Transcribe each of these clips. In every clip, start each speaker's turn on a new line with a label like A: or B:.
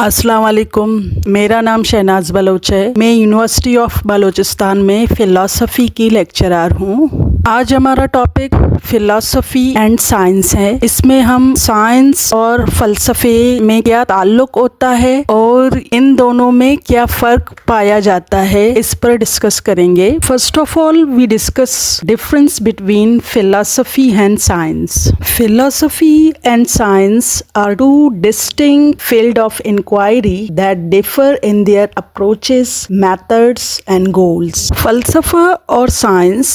A: अस्सलाम वालेकुम। मेरा नाम शहनाज बलोच है। मैं यूनिवर्सिटी ऑफ बलोचिस्तान में फ़िलासफ़ी की लेक्चरर हूँ। आज हमारा टॉपिक फ़िलासफ़ी एंड साइंस है। इसमें हम साइंस और फ़लसफ़े में क्या ताल्लुक़ होता है और इन दोनों में क्या फ़र्क पाया जाता है, इस पर डिस्कस करेंगे। First of all we discuss difference between philosophy and science. Philosophy and science are two distinct field of inquiry that differ in their approaches, methods and goals. फ़लसफ़ा और साइंस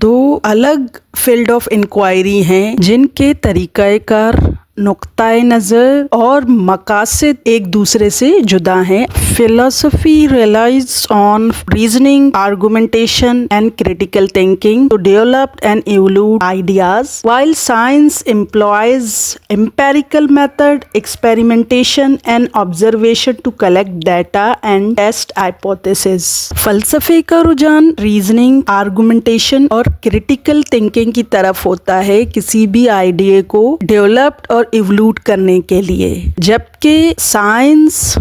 A: दो अलग फील्ड ऑफ इंक्वायरी हैं जिनके तरीक़ाकार, नुक्ताए नज़र और मकासद एक दूसरे से जुदा हैं। Philosophy relies on reasoning, argumentation and critical thinking to develop and evaluate ideas, while science employs empirical method, experimentation and observation to collect data and test hypotheses. फ़लसफ़े का रुझान रीजनिंग, आर्गुमेंटेशन और क्रिटिकल थिंकिंग की तरफ होता है किसी भी idea को डेवलप्ड और इवोल्यूट करने के लिए, जबकि साइंस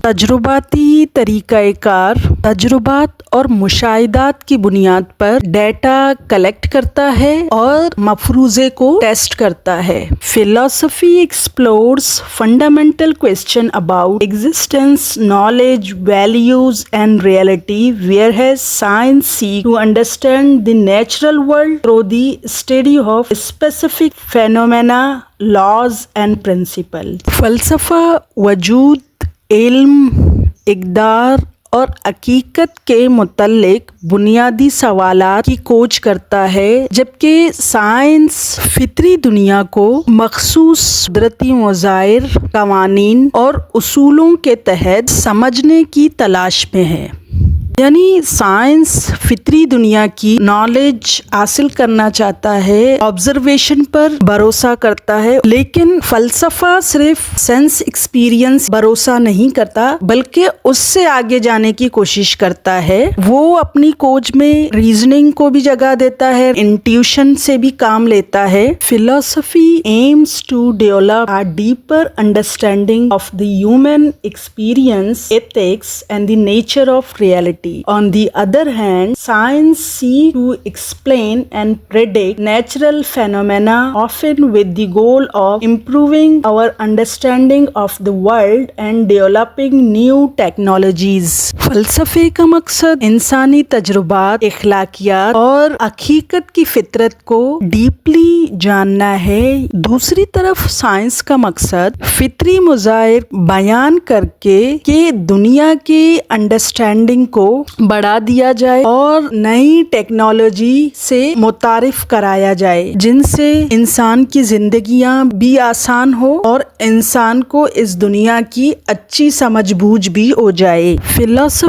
A: तजुर्बाती तरीक़ाकार, तजुर्बात और मुशाहिदात की बुनियाद पर डेटा कलेक्ट करता है और मफरूज़े को टेस्ट करता है। Philosophy explores fundamental question about existence, knowledge, values and reality, whereas science seek to understand the natural world through the study of specific phenomena, laws and principle. फ़लसफ़ा वजूद, इल्म, इक़दार और हकीकत के मुतल्लिक बुनियादी सवालात की खोज करता है, जबकि साइंस फितरी दुनिया को मखसूस कुदरती मज़ाहिर, क़वानीन और उसूलों के तहत समझने की तलाश में है। यानी साइंस फितरी दुनिया की नॉलेज हासिल करना चाहता है, ऑब्जर्वेशन पर भरोसा करता है, लेकिन फ़लसफ़ा सिर्फ सेंस एक्सपीरियंस भरोसा नहीं करता बल्कि उससे आगे जाने की कोशिश करता है। वो अपनी खोज में रीजनिंग को भी जगह देता है, इंट्यूशन से भी काम लेता है। Philosophy aims to develop a deeper understanding of the human experience, ethics and the nature of reality. On the other hand, science seeks to explain and predict natural phenomena, often with the goal of improving our understanding of the world and developing new technologies. फ़लसफ़े का मकसद इंसानी तजुर्बात, इखलाकियात और हकीकत की फितरत को deeply जानना है। दूसरी तरफ साइंस का मकसद फितरी मुज़ाहिर बयान करके कि दुनिया के अंडरस्टैंडिंग को बढ़ा दिया जाए और नई टेक्नोलॉजी से मुतारिफ कराया जाए, जिनसे इंसान की जिंदगियां भी आसान हो और इंसान को इस दुनिया की अच्छी समझ बूझ भी हो जाए। Philosophy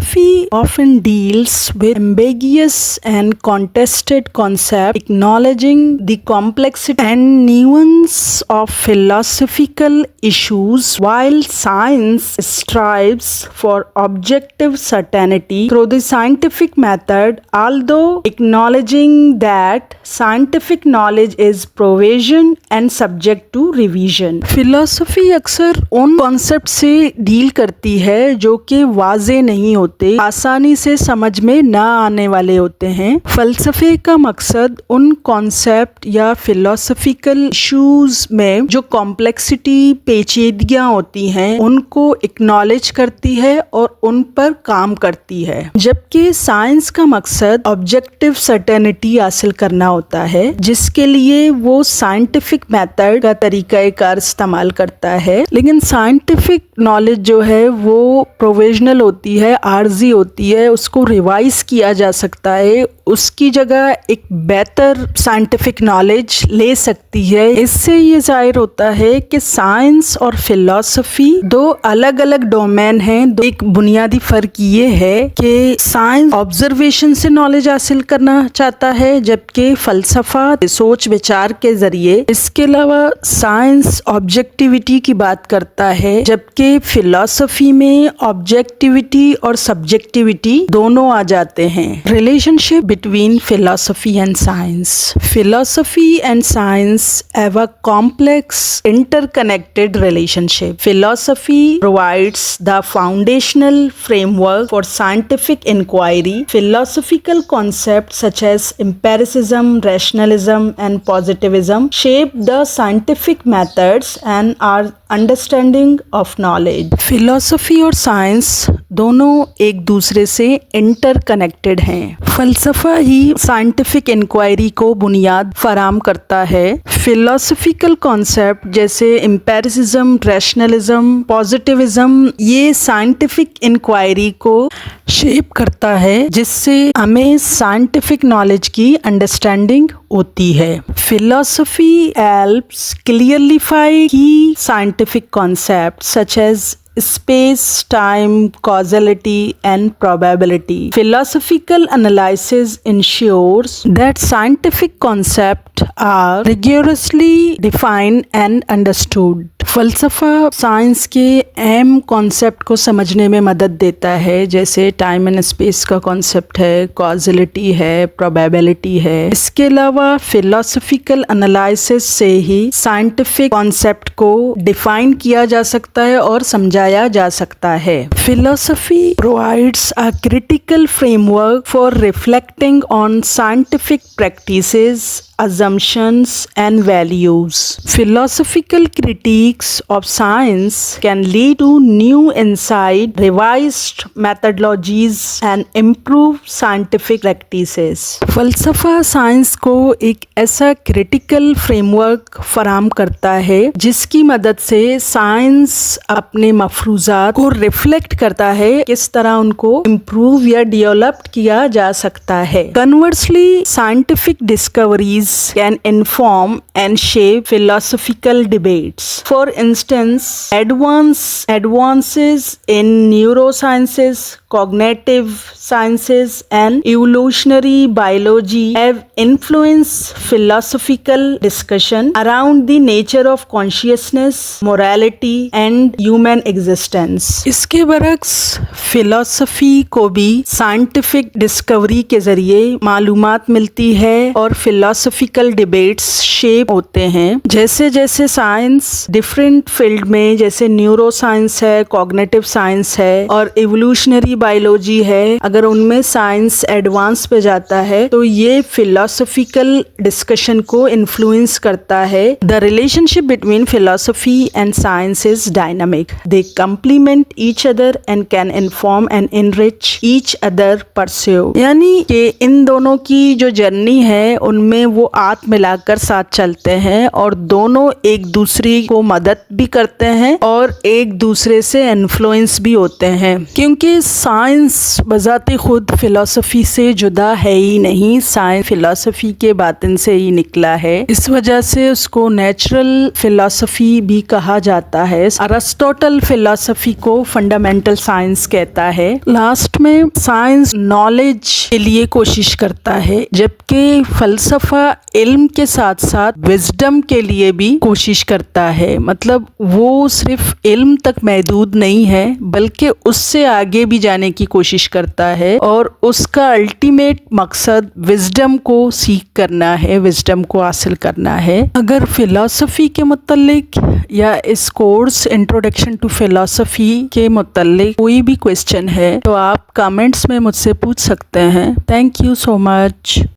A: often deals with ambiguous and contested concepts, acknowledging the complexity and nuance of philosophical issues, while science strives for objective certainty through the scientific method, although acknowledging that scientific knowledge is provision and subject to revision. Philosophy अक्सर उन concept से deal करती है जो कि वाज़े नहीं होते, आसानी से समझ में ना आने वाले होते हैं। फ़लसफ़े का मकसद उन कॉन्सेप्ट या फिलोसफिकल इशूज़ में जो कॉम्प्लेक्सिटी, पेचीदगियाँ होती हैं, उनको एक्नॉलेज करती है और उन पर काम करती है, जबकि साइंस का मकसद ऑब्जेक्टिव सर्टेनिटी हासिल करना होता है, जिसके लिए वो साइंटिफिक मेथड का तरीक़ाकार इस्तेमाल करता है। लेकिन साइंटिफिक नॉलेज जो है वो प्रोविजनल होती है, आर्जी होती है, उसको रिवाइज किया जा सकता है, उसकी जगह एक बेहतर साइंटिफिक नॉलेज ले सकती है। इससे ये जाहिर होता है कि साइंस और फिलॉसफी दो अलग अलग डोमेन हैं। एक बुनियादी फ़र्क ये है कि कि साइंस ऑब्जर्वेशन से नॉलेज हासिल करना चाहता है, जबकि फलसफा सोच विचार के जरिए। इसके अलावा साइंस ऑब्जेक्टिविटी की बात करता है, जबकि फिलॉसफी में ऑब्जेक्टिविटी और सब्जेक्टिविटी दोनों आ जाते हैं। Relationship between philosophy and science. Philosophy and science have a complex interconnected relationship. Philosophy provides the foundational framework for scientific inquiry. Philosophical concepts such as empiricism, rationalism, and positivism shape the scientific methods and our understanding of knowledge. Philosophy और science दोनों एक दूसरे से interconnected हैं। फलसफा ही scientific inquiry को बुनियाद फराम करता है। फिलॉसफिकल कॉन्सेप्ट जैसे एम्पिरिसिज्म, रैशनलिज्म, पॉजिटिविज्म ये साइंटिफिक इंक्वायरी को शेप करता है, जिससे हमें साइंटिफिक नॉलेज की अंडरस्टैंडिंग होती है। Philosophy helps clarify key scientific concept such as space, time, causality, and probability. Philosophical analysis ensures that scientific concepts are rigorously defined and understood. फलसफा साइंस के अहम कॉन्सेप्ट को समझने में मदद देता है, जैसे टाइम एंड स्पेस का कॉन्सेप्ट है, कॉजलिटी है, प्रोबेबिलिटी है। इसके अलावा फिलोसफिकल एनालिसिस से ही साइंटिफिक कॉन्सेप्ट को डिफाइन किया जा सकता है और समझाया जा सकता है। Philosophy provides a critical framework for reflecting on scientific practices, assumptions and values. Philosophical critiques of science can lead to new insight, revised methodologies and improved scientific practices. फलसफा साइंस को एक ऐसा क्रिटिकल फ्रेमवर्क फराम करता है जिसकी मदद से science अपने मफरूजात को रिफ्लेक्ट करता है, किस तरह उनको इम्प्रूव या डेवलप किया जा सकता है। Conversely scientific discoveries can inform and shape philosophical debates. For instance, advances in neurosciences, cognitive sciences and evolutionary biology have influenced philosophical discussion around the nature of consciousness, morality and human existence. इसके बरक्स philosophy को भी scientific discovery के जरिए मालूमात मिलती है और philosophical debates shape होते हैं। जैसे जैसे साइंस डिफरेंट फील्ड में, जैसे न्यूरो साइंस है, कॉग्निटिव साइंस है और इवोल्यूशनरी बायोलॉजी है, अगर उनमें साइंस एडवांस पे जाता है तो ये फिलोसफिकल डिस्कशन को इन्फ्लुएंस करता है। The relationship between philosophy and science is dynamic. They complement each other and can inform and enrich each other pursue. यानी कि इन दोनों की जो जर्नी है उनमें वो हाथ मिलाकर साथ चलते हैं और दोनों एक दूसरे को मदद भी करते हैं और एक दूसरे से इन्फ्लुएंस भी होते हैं, क्योंकि साइंस बजाते खुद फिलॉसफी से जुदा है ही नहीं। साइंस फिलॉसफी के बातिन से ही निकला है, इस वजह से उसको नेचुरल फिलॉसफी भी कहा जाता है। अरिस्टोटल फिलॉसफी को फंडामेंटल साइंस कहता है। लास्ट में साइंस नॉलेज के लिए कोशिश करता है, जबकि फलसफा इल्म के साथ साथ विजडम के लिए भी कोशिश करता है। मतलब वो सिर्फ इल्म तक महदूद नहीं है, बल्कि उससे आगे भी जाने की कोशिश करता है और उसका अल्टीमेट मकसद विजडम को सीख करना है, विजडम को हासिल करना है। अगर फिलॉसफी के मुतल्लिक या इस कोर्स इंट्रोडक्शन टू फिलॉसफी के मुतल्लिक कोई भी क्वेश्चन है तो आप कमेंट्स में मुझसे पूछ सकते हैं। Thank you so much.